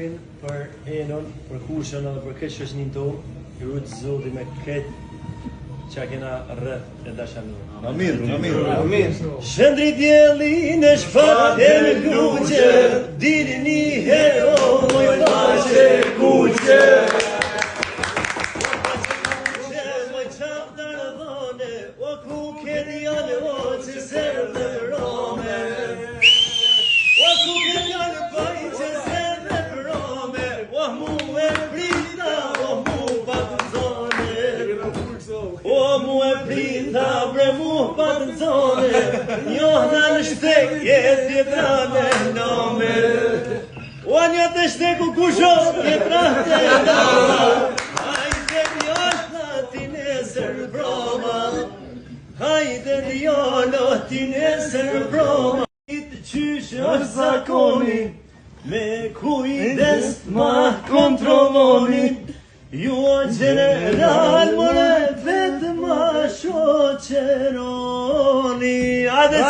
Për enon, për kushën edhe për këtë shoqnin tonë, i rujtë Zoti me këtë që kena rreth e dashamirë. Amin. Shëndrit dielli në shfat e në kuqe, dini një hero, moj faqe kuqe. Moj qaf të rëdhone, o ku këtë janë o që zërë dhe rome. O ku këtë janë paj që zërë dhe rome. O mu e prita, o mu patë zone. O mu e prita, bre mu patë zone. Njohna në shtek, jes jetra me nome. O një të shteku kusho, jetra me nome. Hajde djallë ti nesër broma. Hajde djallë ti nesër broma. Qysh është zakoni, me kujdes ma kontrolloni. Ju o general, more vetë ma shoqeroni. Hajde